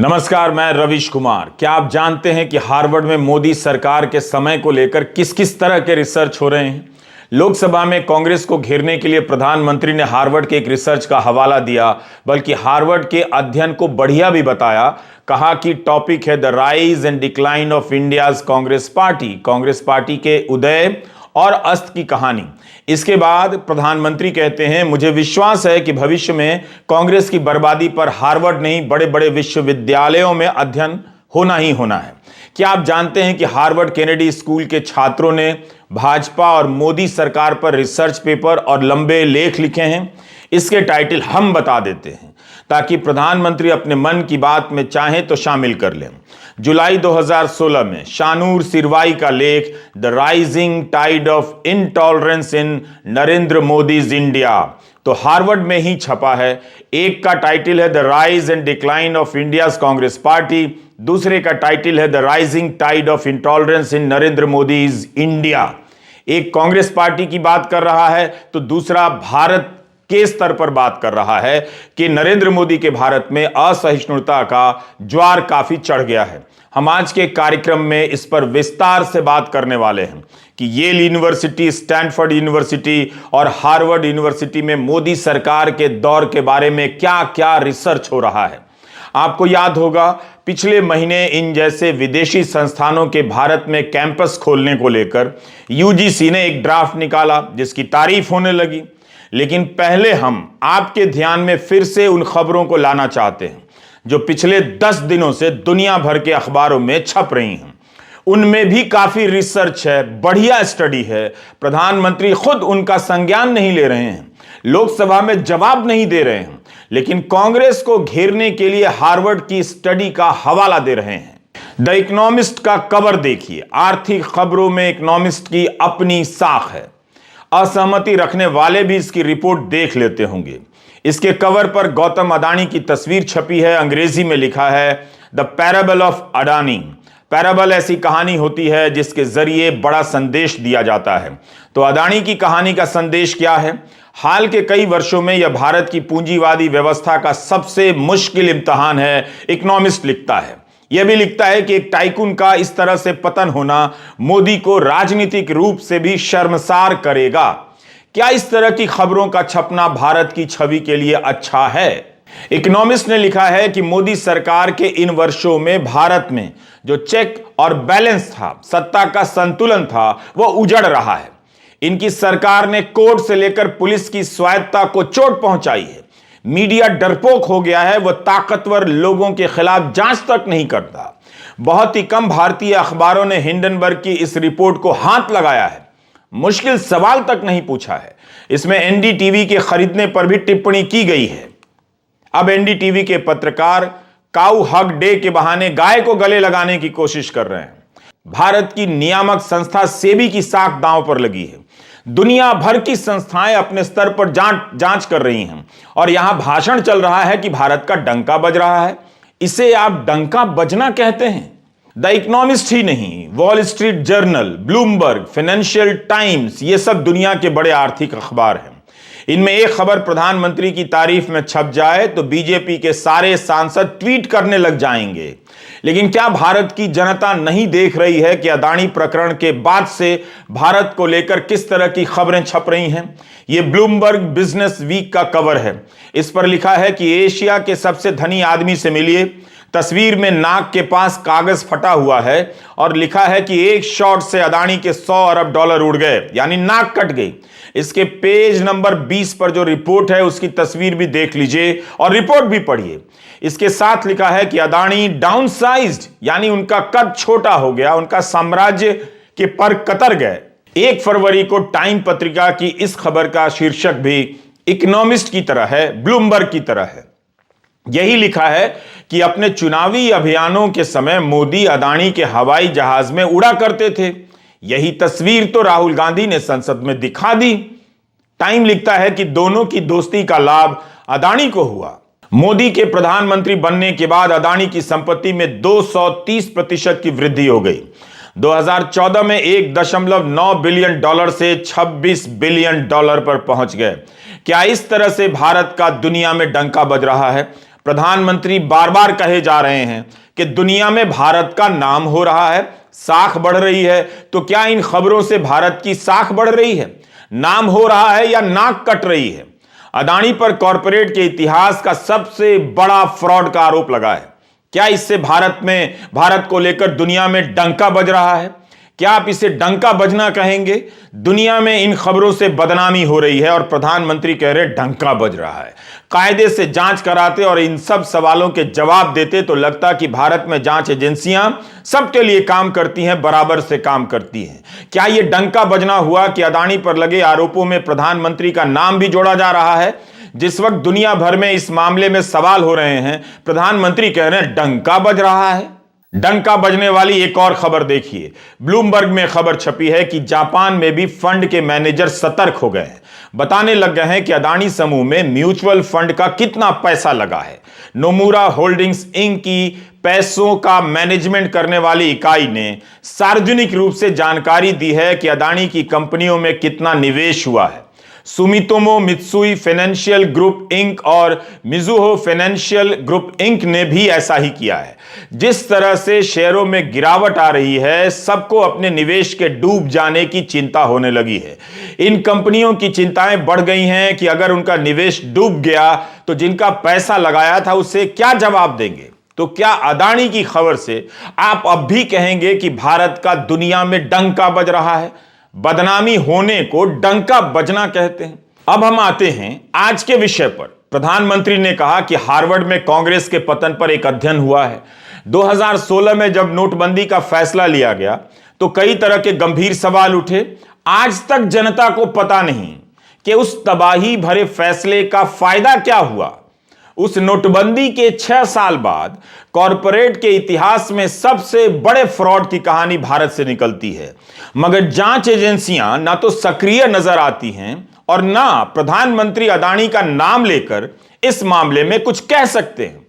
नमस्कार, मैं रविश कुमार। क्या आप जानते हैं कि हार्वर्ड में मोदी सरकार के समय को लेकर किस किस तरह के रिसर्च हो रहे हैं। लोकसभा में कांग्रेस को घेरने के लिए प्रधानमंत्री ने हार्वर्ड के एक रिसर्च का हवाला दिया, बल्कि हार्वर्ड के अध्ययन को बढ़िया भी बताया। कहा कि टॉपिक है the rise and decline of India's Congress party के उदय और अस्त की कहानी। इसके बाद प्रधानमंत्री कहते हैं, मुझे विश्वास है कि भविष्य में कांग्रेस की बर्बादी पर हार्वर्ड नहीं, बड़े बड़े विश्वविद्यालयों में अध्ययन होना ही होना है। क्या आप जानते हैं कि हार्वर्ड केनेडी स्कूल के छात्रों ने भाजपा और मोदी सरकार पर रिसर्च पेपर और लंबे लेख लिखे हैं। इसके टाइटल हम बता देते हैं ताकि प्रधानमंत्री अपने मन की बात में चाहें तो शामिल कर लें। जुलाई 2016 में शानूर सिरवाई का लेख the rising tide of intolerance in Narendra Modi's India तो हार्वर्ड में ही छपा है। एक का टाइटल है the rise and decline of India's Congress party, दूसरे का टाइटल है the rising tide of intolerance in Narendra Modi's India. एक कांग्रेस पार्टी की बात कर रहा है तो दूसरा भारत के स्तर पर बात कर रहा है कि नरेंद्र मोदी के भारत में असहिष्णुता का ज्वार काफी चढ़ गया है। हम आज के कार्यक्रम में इस पर विस्तार से बात करने वाले हैं कि येल यूनिवर्सिटी, स्टैनफोर्ड यूनिवर्सिटी और हार्वर्ड यूनिवर्सिटी में मोदी सरकार के दौर के बारे में क्या क्या रिसर्च हो रहा है। आपको याद होगा, पिछले महीने इन जैसे विदेशी संस्थानों के भारत में कैंपस खोलने को लेकर यूजीसी ने एक ड्राफ्ट निकाला जिसकी तारीफ होने लगी। लेकिन पहले हम आपके ध्यान में फिर से उन खबरों को लाना चाहते हैं जो पिछले 10 दिनों से दुनिया भर के अखबारों में छप रही हैं। उनमें भी काफी रिसर्च है, बढ़िया स्टडी है। प्रधानमंत्री खुद उनका संज्ञान नहीं ले रहे हैं, लोकसभा में जवाब नहीं दे रहे हैं, लेकिन कांग्रेस को घेरने के लिए हार्वर्ड की स्टडी का हवाला दे रहे हैं। द इकोनॉमिस्ट का कवर देखिए। आर्थिक खबरों में इकोनॉमिस्ट की अपनी साख है। असहमति रखने वाले भी इसकी रिपोर्ट देख लेते होंगे। इसके कवर पर गौतम अडानी की तस्वीर छपी है। अंग्रेजी में लिखा है the parable of Adani. Parable ऐसी कहानी होती है जिसके जरिए बड़ा संदेश दिया जाता है। तो अडानी की कहानी का संदेश क्या है? हाल के कई वर्षों में यह भारत की पूंजीवादी व्यवस्था का सबसे मुश्किल इम्तिहान है, इकोनॉमिस्ट लिखता है। यह भी लिखता है कि एक टाइकून का इस तरह से पतन होना मोदी को राजनीतिक रूप से भी शर्मसार करेगा। क्या इस तरह की खबरों का छपना भारत की छवि के लिए अच्छा है? इकोनॉमिस्ट ने लिखा है कि मोदी सरकार के इन वर्षों में भारत में जो चेक और बैलेंस था, सत्ता का संतुलन था, वह उजड़ रहा है। इनकी सरकार ने कोर्ट से लेकर पुलिस की स्वायत्तता को चोट पहुंचाई है। मीडिया डरपोक हो गया है, वह ताकतवर लोगों के खिलाफ जांच तक नहीं करता। बहुत ही कम भारतीय अखबारों ने हिंडनबर्ग की इस रिपोर्ट को हाथ लगाया है, मुश्किल सवाल तक नहीं पूछा है। इसमें एनडीटीवी के खरीदने पर भी टिप्पणी की गई है। अब एनडीटीवी के पत्रकार काऊ हग डे के बहाने गाय को गले लगाने की कोशिश कर रहे हैं। भारत की नियामक संस्था सेबी की साख दांव पर लगी है। दुनिया भर की संस्थाएं अपने स्तर पर जांच कर रही हैं और यहां भाषण चल रहा है कि भारत का डंका बज रहा है। इसे आप डंका बजना कहते हैं? द इकोनॉमिस्ट ही नहीं, wall street journal, Bloomberg, financial times, ये सब दुनिया के बड़े आर्थिक अखबार हैं। इनमें एक खबर प्रधानमंत्री की तारीफ में छप जाए तो बीजेपी के सारे सांसद ट्वीट करने लग जाएंगे। लेकिन क्या भारत की जनता नहीं देख रही है कि अडानी प्रकरण के बाद से भारत को लेकर किस तरह की खबरें छप रही हैं? यह ब्लूमबर्ग बिजनेस वीक का कवर है। इस पर लिखा है कि एशिया के सबसे धनी आदमी से मिलिए। तस्वीर में नाक के पास कागज फटा हुआ है और लिखा है कि एक शॉट से अडानी के 100 अरब डॉलर उड़ गए, यानी नाक कट गई। इसके पेज नंबर 20 पर जो रिपोर्ट है उसकी तस्वीर भी देख लीजिए और रिपोर्ट भी पढ़िए। इसके साथ लिखा है कि अडानी डाउनसाइज्ड, यानी उनका कद छोटा हो गया, उनका साम्राज्य के पर कतर गए। 1 फरवरी को टाइम पत्रिका की इस खबर का शीर्षक भी इकोनॉमिस्ट की तरह है, ब्लूमबर्ग की तरह है। यही लिखा है कि अपने चुनावी अभियानों के समय मोदी अडानी के हवाई जहाज में उड़ा करते थे। यही तस्वीर तो राहुल गांधी ने संसद में दिखा दी। टाइम लिखता है कि दोनों की दोस्ती का लाभ अडानी को हुआ। मोदी के प्रधानमंत्री बनने के बाद अडानी की संपत्ति में 230% की वृद्धि हो गई। 2014 में 1.9 बिलियन डॉलर से 26 बिलियन डॉलर पर पहुंच गए। क्या इस तरह से भारत का दुनिया में डंका बज रहा है? प्रधानमंत्री बार बार कहे जा रहे हैं कि दुनिया में भारत का नाम हो रहा है, साख बढ़ रही है। तो क्या इन खबरों से भारत की साख बढ़ रही है, नाम हो रहा है, या नाक कट रही है? अदानी पर कॉरपोरेट के इतिहास का सबसे बड़ा फ्रॉड का आरोप लगा है। क्या इससे भारत को लेकर दुनिया में डंका बज रहा है? क्या आप इसे डंका बजना कहेंगे? दुनिया में इन खबरों से बदनामी हो रही है और प्रधानमंत्री कह रहे डंका बज रहा है। कायदे से जांच कराते और इन सब सवालों के जवाब देते तो लगता कि भारत में जांच एजेंसियां सबके लिए काम करती हैं, बराबर से काम करती हैं। क्या यह डंका बजना हुआ कि अदानी पर लगे आरोपों में प्रधानमंत्री का नाम भी जोड़ा जा रहा है? जिस वक्त दुनिया भर में इस मामले में सवाल हो रहे हैं, प्रधानमंत्री कह रहे हैं डंका बज रहा है। डंका बजने वाली एक और खबर देखिए। ब्लूमबर्ग में खबर छपी है कि जापान में भी फंड के मैनेजर सतर्क हो गए हैं, बताने लग गए हैं कि अदानी समूह में म्यूचुअल फंड का कितना पैसा लगा है। नोमुरा होल्डिंग्स इंक की पैसों का मैनेजमेंट करने वाली इकाई ने सार्वजनिक रूप से जानकारी दी है कि अदानी की कंपनियों में कितना निवेश हुआ है। Sumitomo Mitsui Financial Group Inc और मिजुहो फाइनेंशियल ग्रुप इंक ने भी ऐसा ही किया है। जिस तरह से शेयरों में गिरावट आ रही है, सबको अपने निवेश के डूब जाने की चिंता होने लगी है। इन कंपनियों की चिंताएं बढ़ गई हैं कि अगर उनका निवेश डूब गया तो जिनका पैसा लगाया था उसे क्या जवाब देंगे? तो क्या अदानी की खबर से आप अब भी कहेंगे कि भारत का दुनिया में डंका बज रहा है? बदनामी होने को डंका बजना कहते हैं। अब हम आते हैं आज के विषय पर। प्रधानमंत्री ने कहा कि हार्वर्ड में कांग्रेस के पतन पर एक अध्ययन हुआ है। 2016 में जब नोटबंदी का फैसला लिया गया तो कई तरह के गंभीर सवाल उठे। आज तक जनता को पता नहीं कि उस तबाही भरे फैसले का फायदा क्या हुआ। उस नोटबंदी के 6 साल बाद कॉरपोरेट के इतिहास में सबसे बड़े फ्रॉड की कहानी भारत से निकलती है, मगर जांच एजेंसियां ना तो सक्रिय नजर आती हैं और ना प्रधानमंत्री अदानी का नाम लेकर इस मामले में कुछ कह सकते हैं।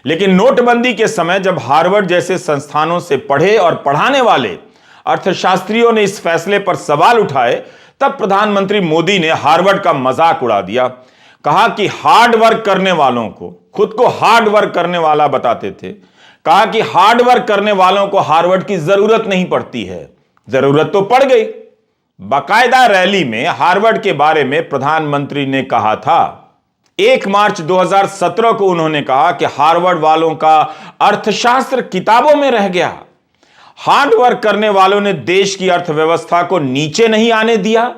लेकिन नोटबंदी के समय जब हार्वर्ड जैसे संस्थानों से पढ़े और पढ़ाने वाले अर्थशास्त्रियों ने इस फैसले पर सवाल उठाए, तब प्रधानमंत्री मोदी ने हार्वर्ड का मजाक उड़ा दिया। कहा कि हार्ड वर्क करने वालों को, खुद को हार्ड वर्क करने वाला बताते थे, कहा कि हार्ड वर्क करने वालों को हार्वर्ड की जरूरत नहीं पड़ती है। जरूरत तो पड़ गई। बाकायदा रैली में हार्वर्ड के बारे में प्रधानमंत्री ने कहा था। 1 मार्च 2017 को उन्होंने कहा कि हार्वर्ड वालों का अर्थशास्त्र किताबों में रह गया। हार्ड वर्क करने वालों ने देश की अर्थव्यवस्था को नीचे नहीं आने दिया।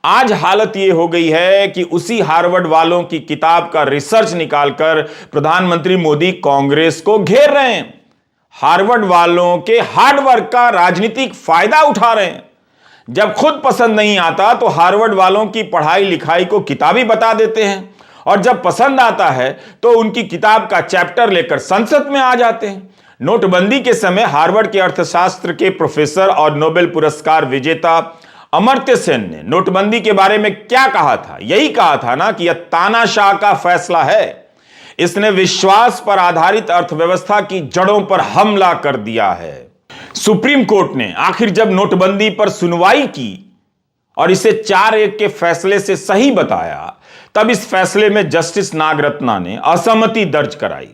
आज हालत यह हो गई है कि उसी हार्वर्ड वालों की किताब का रिसर्च निकालकर प्रधानमंत्री मोदी कांग्रेस को घेर रहे हैं। हार्वर्ड वालों के हार्ड वर्क का राजनीतिक फायदा उठा रहे हैं। जब खुद पसंद नहीं आता तो हार्वर्ड वालों की पढ़ाई लिखाई को किताबी बता देते हैं, और जब पसंद आता है तो उनकी किताब का चैप्टर लेकर संसद में आ जाते हैं। नोटबंदी के समय हार्वर्ड के अर्थशास्त्र के प्रोफेसर और नोबेल पुरस्कार विजेता अमर्त्य सेन ने नोटबंदी के बारे में क्या कहा था? यही कहा था ना कि यह तानाशाह का फैसला है। इसने विश्वास पर आधारित अर्थव्यवस्था की जड़ों पर हमला कर दिया है। सुप्रीम कोर्ट ने आखिर जब नोटबंदी पर सुनवाई की और इसे 4-1 के फैसले से सही बताया, तब इस फैसले में जस्टिस नागरत्ना ने असहमति दर्ज कराई।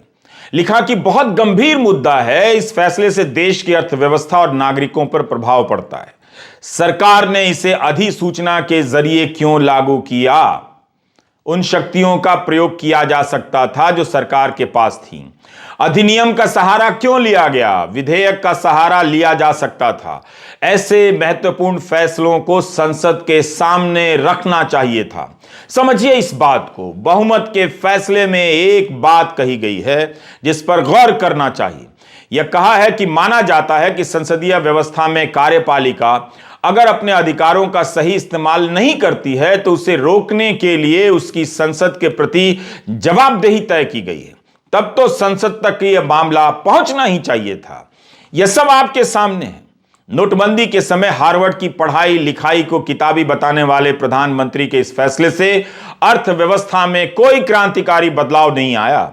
लिखा कि बहुत गंभीर मुद्दा है, इस फैसले से देश की अर्थव्यवस्था और नागरिकों पर प्रभाव पड़ता है। सरकार ने इसे अधिसूचना के जरिए क्यों लागू किया? उन शक्तियों का प्रयोग किया जा सकता था जो सरकार के पास थी। अधिनियम का सहारा क्यों लिया गया? विधेयक का सहारा लिया जा सकता था। ऐसे महत्वपूर्ण फैसलों को संसद के सामने रखना चाहिए था। समझिए इस बात को। बहुमत के फैसले में एक बात कही गई है जिस पर गौर करना चाहिए। यह कहा है कि माना जाता है कि संसदीय व्यवस्था में कार्यपालिका अगर अपने अधिकारों का सही इस्तेमाल नहीं करती है तो उसे रोकने के लिए उसकी संसद के प्रति जवाबदेही तय की गई है। तब तो संसद तक यह मामला पहुंचना ही चाहिए था। यह सब आपके सामने है। नोटबंदी के समय हार्वर्ड की पढ़ाई लिखाई को किताबी बताने वाले प्रधानमंत्री के इस फैसले से अर्थव्यवस्था में कोई क्रांतिकारी बदलाव नहीं आया।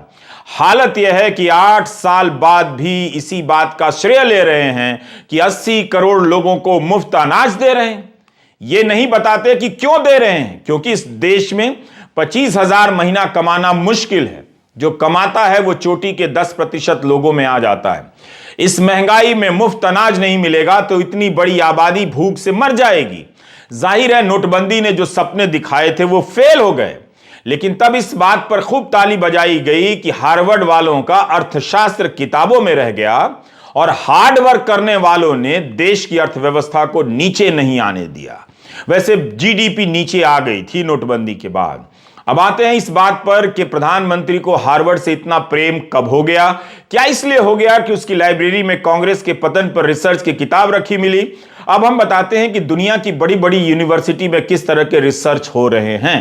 हालत यह है कि 8 साल बाद भी इसी बात का श्रेय ले रहे हैं कि 80 करोड़ लोगों को मुफ्त अनाज दे रहे हैं। यह नहीं बताते कि क्यों दे रहे हैं, क्योंकि इस देश में 25,000 महीना कमाना मुश्किल है। जो कमाता है वो चोटी के 10% लोगों में आ जाता है। इस महंगाई में मुफ्त अनाज नहीं मिलेगा तो इतनी बड़ी आबादी भूख से मर जाएगी। जाहिर है नोटबंदी ने जो सपने दिखाए थे वो फेल हो गए, लेकिन तब इस बात पर खूब ताली बजाई गई कि हार्वर्ड वालों का अर्थशास्त्र किताबों में रह गया और हार्ड वर्क करने वालों ने देश की अर्थव्यवस्था को नीचे नहीं आने दिया। वैसे जीडीपी नीचे आ गई थी नोटबंदी के बाद। अब आते हैं इस बात पर कि प्रधानमंत्री को हार्वर्ड से इतना प्रेम कब हो गया। क्या इसलिए हो गया कि उसकी लाइब्रेरी में कांग्रेस के पतन पर रिसर्च की किताब रखी मिली? अब हम बताते हैं कि दुनिया की बड़ी बड़ी यूनिवर्सिटी में किस तरह के रिसर्च हो रहे हैं।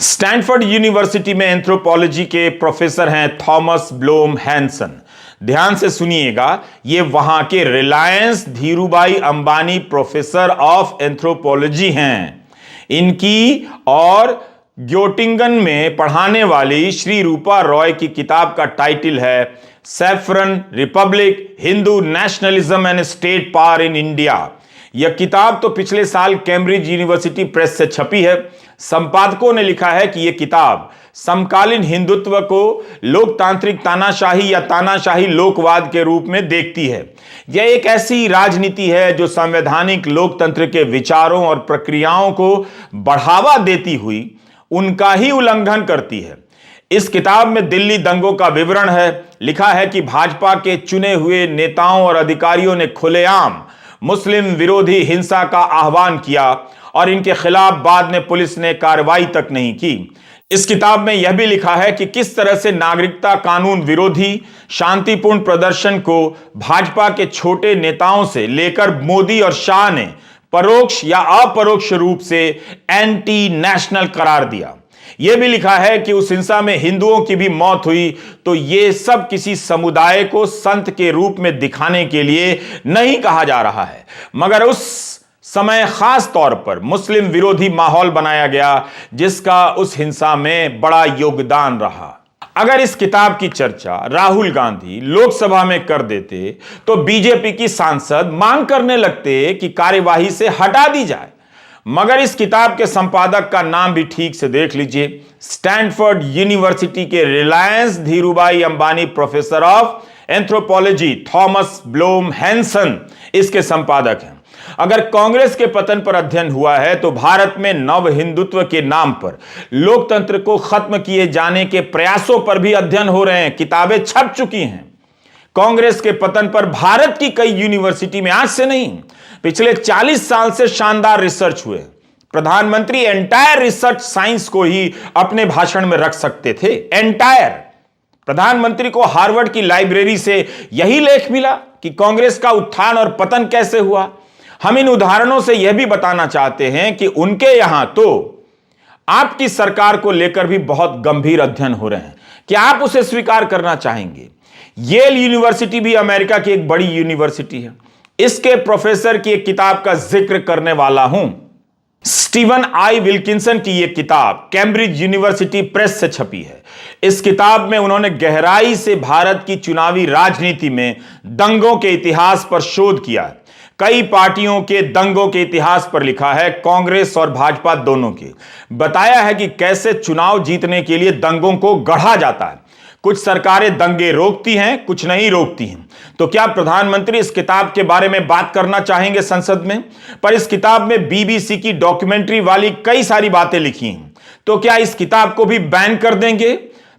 स्टैनफोर्ड यूनिवर्सिटी में एंथ्रोपोलॉजी के प्रोफेसर हैं थॉमस ब्लोम हैंसन। ध्यान से सुनिएगा, ये वहां के Reliance Dhirubhai Ambani professor of anthropology हैं। इनकी और ग्योटिंगन में पढ़ाने वाली श्री रूपा रॉय की किताब का टाइटल है saffron Republic, Hindu nationalism and state power in India. यह किताब तो पिछले साल कैम्ब्रिज यूनिवर्सिटी प्रेस से छपी है। संपादकों ने लिखा है कि यह किताब समकालीन हिंदुत्व को लोकतांत्रिक तानाशाही या तानाशाही लोकवाद के रूप में देखती है। यह एक ऐसी राजनीति है जो संवैधानिक लोकतंत्र के विचारों और प्रक्रियाओं को बढ़ावा देती हुई उनका ही उल्लंघन करती है। इस किताब में दिल्ली दंगों का विवरण है। लिखा है कि भाजपा के चुने हुए नेताओं और अधिकारियों ने खुलेआम मुस्लिम विरोधी हिंसा का आह्वान किया और इनके खिलाफ बाद में पुलिस ने कार्रवाई तक नहीं की। इस किताब में यह भी लिखा है कि किस तरह से नागरिकता कानून विरोधी शांतिपूर्ण प्रदर्शन को भाजपा के छोटे नेताओं से लेकर मोदी और शाह ने परोक्ष या अपरोक्ष रूप से एंटी नेशनल करार दिया। यह भी लिखा है कि उस हिंसा में हिंदुओं की भी मौत हुई तो यह सब किसी समुदाय को संत के रूप में दिखाने के लिए नहीं कहा जा रहा है, मगर उस समय खास तौर पर मुस्लिम विरोधी माहौल बनाया गया जिसका उस हिंसा में बड़ा योगदान रहा। अगर इस किताब की चर्चा राहुल गांधी लोकसभा में कर देते तो बीजेपी की सांसद मांग करने लगते कि कार्यवाही से हटा दी जाए, मगर इस किताब के संपादक का नाम भी ठीक से देख लीजिए। स्टैनफोर्ड यूनिवर्सिटी के Reliance Dhirubhai Ambani professor of anthropology Thomas Blom Hansen इसके संपादक हैं। अगर कांग्रेस के पतन पर अध्ययन हुआ है तो भारत में नव हिंदुत्व के नाम पर लोकतंत्र को खत्म किए जाने के प्रयासों पर भी अध्ययन हो रहे हैं। किताबें छप चुकी हैं। कांग्रेस के पतन पर भारत की कई यूनिवर्सिटी में आज से नहीं पिछले 40 साल से शानदार रिसर्च हुए। प्रधानमंत्री एंटायर रिसर्च साइंस को ही अपने भाषण में रख सकते थे। एंटायर प्रधानमंत्री को हार्वर्ड की लाइब्रेरी से यही लेख मिला कि कांग्रेस का उत्थान और पतन कैसे हुआ। हम इन उदाहरणों से यह भी बताना चाहते हैं कि उनके यहां तो आपकी सरकार को लेकर भी बहुत गंभीर अध्ययन हो रहे हैं। क्या आप उसे स्वीकार करना चाहेंगे? येल यूनिवर्सिटी भी अमेरिका की एक बड़ी यूनिवर्सिटी है। इसके प्रोफेसर की एक किताब का जिक्र करने वाला हूं। स्टीवन आई विल्किंसन की यह किताब कैम्ब्रिज यूनिवर्सिटी प्रेस से छपी है। इस किताब में उन्होंने गहराई से भारत की चुनावी राजनीति में दंगों के इतिहास पर शोध किया है। कई पार्टियों के दंगों के इतिहास पर लिखा है, कांग्रेस और भाजपा दोनों के। बताया है कि कैसे चुनाव जीतने के लिए दंगों को गढ़ा जाता है। कुछ सरकारें दंगे रोकती हैं, कुछ नहीं रोकती हैं। तो क्या प्रधानमंत्री इस किताब के बारे में बात करना चाहेंगे संसद में? पर इस किताब में बीबीसी की डॉक्यूमेंट्री वाली कई सारी बातें लिखी हैं। तो क्या इस किताब को भी बैन कर देंगे?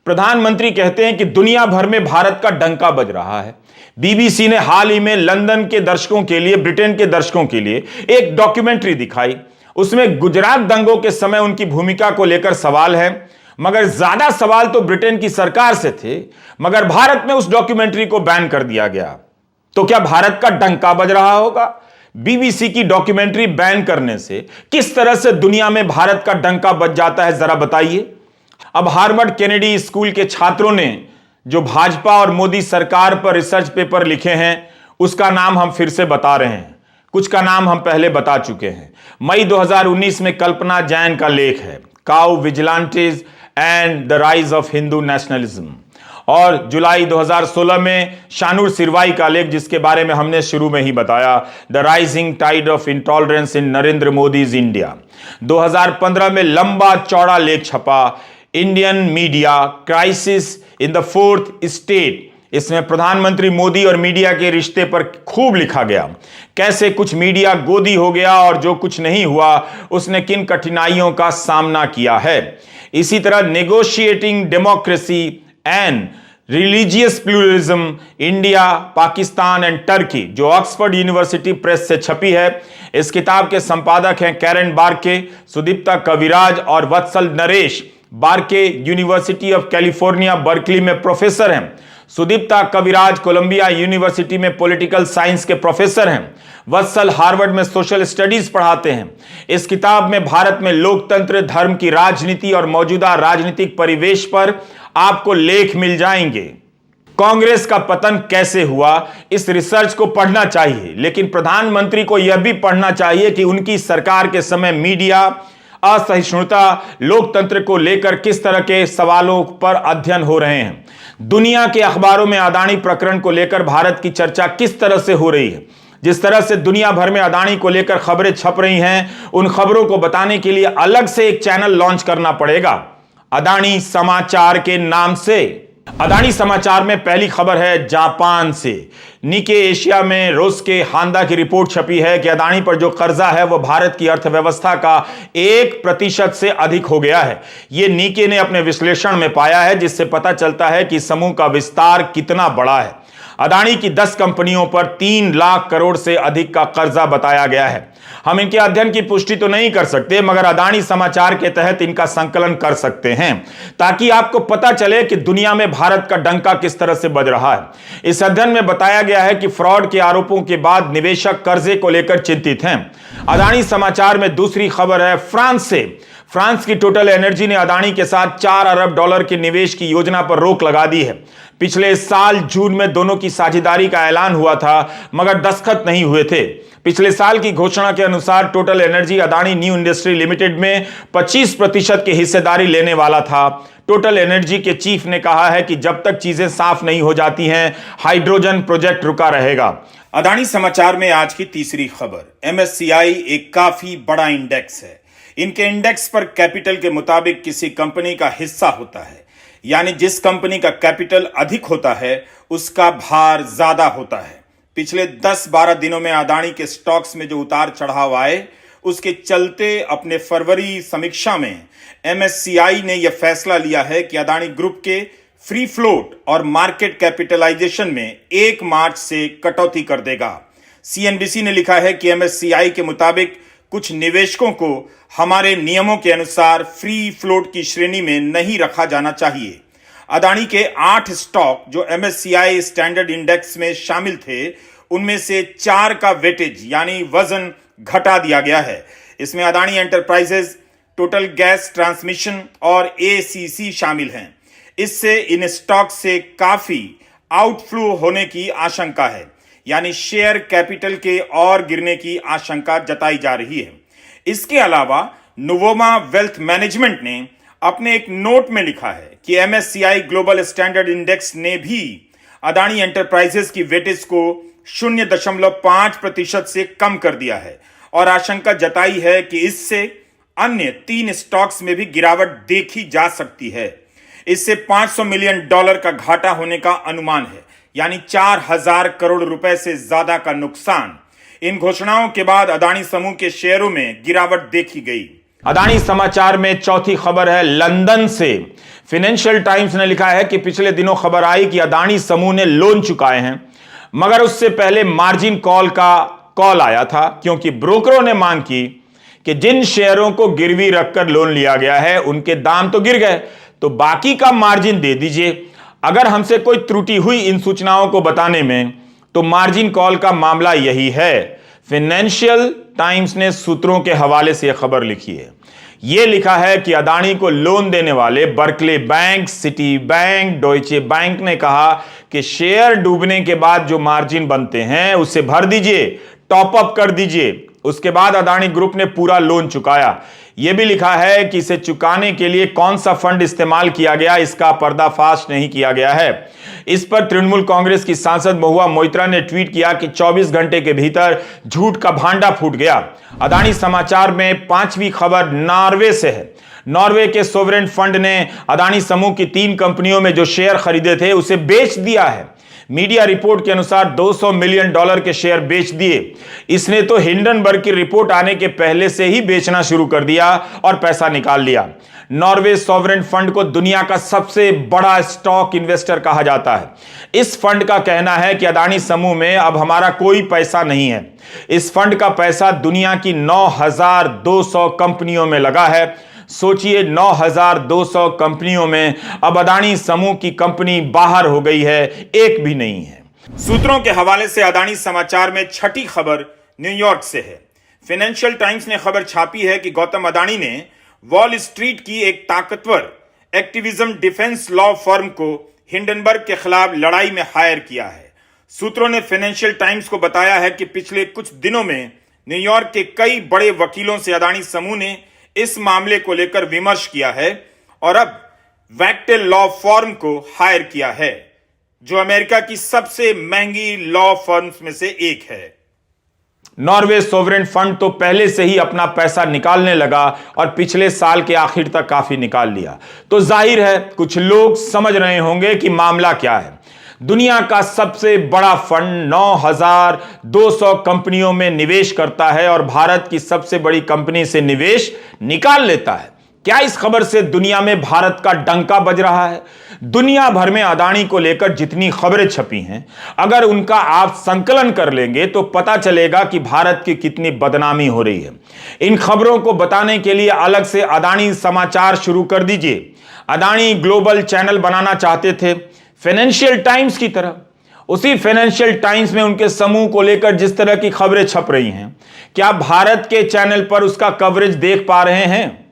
प्रधानमंत्री कहते हैं कि दुनिया भर में भारत का डंका बज रहा है। बीबीसी ने हाल ही में लंदन के दर्शकों के लिए, ब्रिटेन के दर्शकों के लिए एक डॉक्यूमेंट्री दिखाई। उसमें गुजरात दंगों के समय उनकी भूमिका को लेकर सवाल है, मगर ज्यादा सवाल तो ब्रिटेन की सरकार से थे। मगर भारत में उस डॉक्यूमेंट्री को बैन कर दिया गया। तो क्या भारत का डंका बज रहा होगा? बीबीसी की डॉक्यूमेंट्री बैन करने से किस तरह से दुनिया में भारत का डंका बज जाता है, जरा बताइए। अब हार्वर्ड केनेडी स्कूल के छात्रों ने जो भाजपा और मोदी सरकार पर रिसर्च पेपर लिखे हैं उसका नाम हम फिर से बता रहे हैं। कुछ का नाम हम पहले बता चुके हैं। मई 2019 में कल्पना जैन का लेख है cow vigilantes and the rise of Hindu nationalism, और जुलाई 2016 में शानूर सिरवाई का लेख जिसके बारे में हमने शुरू में ही बताया, the rising tide of intolerance in Narendra Modi's India. 2015 में लंबा चौड़ा लेख छपा Indian media crisis in the fourth state. इसमें प्रधानमंत्री मोदी और मीडिया के रिश्ते पर खूब लिखा गया, कैसे कुछ मीडिया गोदी हो गया और जो कुछ नहीं हुआ उसने किन कठिनाइयों का सामना किया है। इसी तरह negotiating democracy and religious pluralism India, Pakistan and Turkey, जो ऑक्सफोर्ड यूनिवर्सिटी प्रेस से छपी है। इस किताब के संपादक हैं कैरन बार्के, सुदीप्ता कविराज और वत्सल नरेश। बार्के यूनिवर्सिटी ऑफ कैलिफोर्निया बर्कली में प्रोफेसर हैं। सुदीप्ता कविराज कोलंबिया यूनिवर्सिटी में पॉलिटिकल साइंस के प्रोफेसर हैं। वत्सल हार्वर्ड में सोशल स्टडीज पढ़ाते हैं। इस किताब में भारत में लोकतंत्र, धर्म की राजनीति और मौजूदा राजनीतिक परिवेश पर आपको लेख मिल जाएंगे। कांग्रेस का पतन कैसे हुआ, इस रिसर्च को पढ़ना चाहिए, लेकिन प्रधानमंत्री को यह भी पढ़ना चाहिए कि उनकी सरकार के समय मीडिया, असहिष्णुता, लोकतंत्र को लेकर किस तरह के सवालों पर अध्ययन हो रहे हैं। दुनिया के अखबारों में अदानी प्रकरण को लेकर भारत की चर्चा किस तरह से हो रही है। जिस तरह से दुनिया भर में अदानी को लेकर खबरें छप रही हैं, उन खबरों को बताने के लिए अलग से एक चैनल लॉन्च करना पड़ेगा, अदानी समाचार के नाम से। अदानी समाचार में पहली खबर है जापान से। निके एशिया में रोज के हांदा की रिपोर्ट छपी है कि अदानी पर जो कर्जा है वह भारत की अर्थव्यवस्था का 1% से अधिक हो गया है। यह निके ने अपने विश्लेषण में पाया है, जिससे पता चलता है कि समूह का विस्तार कितना बड़ा है। अदानी की 10 कंपनियों पर 3 लाख करोड़ से अधिक का कर्जा बताया गया है। हम इनके अध्ययन की पुष्टि तो नहीं कर सकते, मगर अदानी समाचार के तहत इनका संकलन कर सकते हैं, ताकि आपको पता चले कि दुनिया में भारत का डंका किस तरह से बज रहा है। इस अध्ययन में बताया गया है कि फ्रॉड के आरोपों के बाद निवेशक कर्जे को लेकर चिंतित हैं। अदानी समाचार में दूसरी खबर है फ्रांस से। फ्रांस की टोटल एनर्जी ने अदानी के साथ $4 अरब के निवेश की योजना पर रोक लगा दी है। पिछले साल जून में दोनों की साझेदारी का ऐलान हुआ था, मगर दस्तखत नहीं हुए थे। पिछले साल की घोषणा के अनुसार total energy Adani new industry limited में 25% की हिस्सेदारी लेने वाला था। टोटल एनर्जी के चीफ ने कहा है कि जब तक चीजें साफ नहीं हो जाती हैं, हाइड्रोजन प्रोजेक्ट रुका रहेगा। अदानी समाचार में आज की तीसरी खबर, एमएससीआई एक काफी बड़ा इंडेक्स है। इनके इंडेक्स पर कैपिटल के मुताबिक किसी कंपनी का हिस्सा होता है, यानी जिस कंपनी का कैपिटल अधिक होता है उसका भार ज्यादा होता है। पिछले 10-12 दिनों में अदानी के स्टॉक्स में जो उतार चढ़ाव आए, उसके चलते अपने फरवरी समीक्षा में एमएससीआई ने यह फैसला लिया है कि अदानी ग्रुप के फ्री फ्लोट और मार्केट कैपिटलाइजेशन में 1 मार्च से कटौती कर देगा। सीएनबीसी ने लिखा है कि एमएससीआई के मुताबिक कुछ निवेशकों को हमारे नियमों के अनुसार फ्री फ्लोट की श्रेणी में नहीं रखा जाना चाहिए। अदानी के 8 स्टॉक जो एमएससीआई स्टैंडर्ड इंडेक्स में शामिल थे, उनमें से 4 का वेटेज यानी वजन घटा दिया गया है। इसमें Adani enterprises, total gas transmission और एसीसी शामिल हैं। इससे इन स्टॉक से काफी आउटफ्लो होने की आशंका है, यानी शेयर कैपिटल के और गिरने की आशंका जताई जा रही है। इसके अलावा नुवोमा वेल्थ मैनेजमेंट ने अपने एक नोट में लिखा है कि एमएससीआई ग्लोबल स्टैंडर्ड इंडेक्स ने भी अदानी एंटरप्राइजेस की वेटेज को 0.5% से कम कर दिया है और आशंका जताई है कि इससे अन्य 3 स्टॉक्स में भी गिरावट देखी जा सकती है। इससे $500 मिलियन का घाटा होने का अनुमान है, यानी 4000 करोड़ रुपए से ज्यादा का नुकसान। इन घोषणाओं के बाद अदानी समूह के शेयरों में गिरावट देखी गई। अदानी समाचार में चौथी खबर है लंदन से। फाइनेंशियल टाइम्स ने लिखा है कि पिछले दिनों खबर आई कि अदानी समूह ने लोन चुकाए हैं, मगर उससे पहले मार्जिन कॉल का कॉल आया था, क्योंकि ब्रोकरों ने मांग की कि जिन शेयरों को गिरवी रखकर लोन लिया गया है उनके दाम तो गिर गए, तो बाकी का मार्जिन दे दीजिए। अगर हमसे कोई त्रुटि हुई इन सूचनाओं को बताने में, तो मार्जिन कॉल का मामला यही है। फाइनेंशियल टाइम्स ने सूत्रों के हवाले से यह खबर लिखी है। यह लिखा है कि अदानी को लोन देने वाले Berkeley bank, city bank, Deutsche bank ने कहा कि शेयर डूबने के बाद जो मार्जिन बनते हैं उसे भर दीजिए, टॉप अप कर दीजिए। उसके बाद अदानी ग्रुप ने पूरा लोन चुकाया। यह भी लिखा है कि इसे चुकाने के लिए कौन सा फंड इस्तेमाल किया गया, इसका पर्दाफाश नहीं किया गया है। इस पर तृणमूल कांग्रेस की सांसद महुआ मोइत्रा ने ट्वीट किया कि 24 घंटे के भीतर झूठ का भांडा फूट गया। अदानी समाचार में 5वीं खबर नॉर्वे से है। नॉर्वे के सोवरेन फंड ने अदानी समूह की 3 कंपनियों में जो शेयर खरीदे थे उसे बेच दिया है। मीडिया रिपोर्ट के अनुसार $200 मिलियन के शेयर बेच दिए। इसने तो हिंडनबर्ग की रिपोर्ट आने के पहले से ही बेचना शुरू कर दिया और पैसा निकाल लिया। नॉर्वे सॉवरेन फंड को दुनिया का सबसे बड़ा स्टॉक इन्वेस्टर कहा जाता है। इस फंड का कहना है कि अदानी समूह में अब हमारा कोई पैसा नहीं है। इस फंड का पैसा दुनिया की 9,200 कंपनियों में लगा है। सोचिए, 9,200 कंपनियों में अब अदानी समूह की कंपनी बाहर हो गई है, एक भी नहीं है। सूत्रों के हवाले से अदानी समाचार में छठी खबर न्यूयॉर्क से है। फाइनेंशियल टाइम्स ने खबर छापी है कि गौतम अदानी ने वॉल स्ट्रीट की एक ताकतवर एक्टिविज्म डिफेंस लॉ फर्म को हिंडनबर्ग के खिलाफ लड़ाई में हायर किया है। सूत्रों ने फाइनेंशियल टाइम्स को बताया है कि पिछले कुछ दिनों में न्यूयॉर्क के कई बड़े वकीलों से अदानी समूह ने इस मामले को लेकर विमर्श किया है और अब वैक्टेल लॉ फर्म को हायर किया है, जो अमेरिका की सबसे महंगी लॉ फर्म्स में से एक है। नॉर्वे सोवरेन फंड तो पहले से ही अपना पैसा निकालने लगा और पिछले साल के आखिर तक काफी निकाल लिया। तो जाहिर है कुछ लोग समझ रहे होंगे कि मामला क्या है। दुनिया का सबसे बड़ा फंड 9,200 कंपनियों में निवेश करता है और भारत की सबसे बड़ी कंपनी से निवेश निकाल लेता है। क्या इस खबर से दुनिया में भारत का डंका बज रहा है? दुनिया भर में अदानी को लेकर जितनी खबरें छपी हैं, अगर उनका आप संकलन कर लेंगे तो पता चलेगा कि भारत की कितनी बदनामी हो रही है। इन खबरों को बताने के लिए अलग से अदानी समाचार शुरू कर दीजिए। अदानी ग्लोबल चैनल बनाना चाहते थे, फाइनेंशियल टाइम्स की तरह। उसी फाइनेंशियल टाइम्स में उनके समूह को लेकर जिस तरह की खबरें छप रही हैं, क्या भारत के चैनल पर उसका कवरेज देख पा रहे हैं?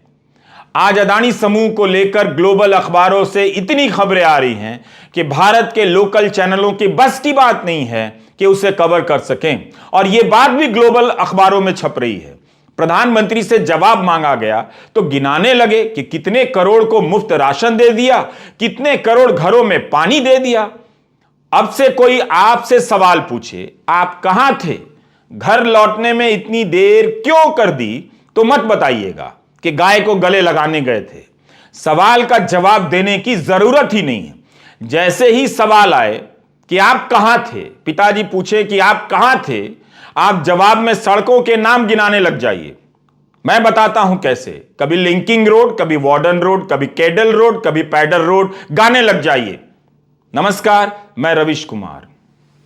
आज अदानी समूह को लेकर ग्लोबल अखबारों से इतनी खबरें आ रही हैं कि भारत के लोकल चैनलों की बस की बात नहीं है कि उसे कवर कर सकें, और यह बात भी ग्लोबल अखबारों में छप रही है। प्रधानमंत्री से जवाब मांगा गया तो गिनाने लगे कि कितने करोड़ को मुफ्त राशन दे दिया, कितने करोड़ घरों में पानी दे दिया। अब से कोई आपसे सवाल पूछे, आप कहां थे, घर लौटने में इतनी देर क्यों कर दी, तो मत बताइएगा कि गाय को गले लगाने गए थे। सवाल का जवाब देने की जरूरत ही नहीं है। जैसे ही सवाल आए कि आप कहां थे, पिताजी पूछे कि आप कहां थे, आप जवाब में सड़कों के नाम गिनाने लग जाइए। मैं बताता हूं कैसे। कभी लिंकिंग रोड, कभी वार्डन रोड, कभी केडल रोड, कभी पैडल रोड गाने लग जाइए। नमस्कार, मैं रविश कुमार।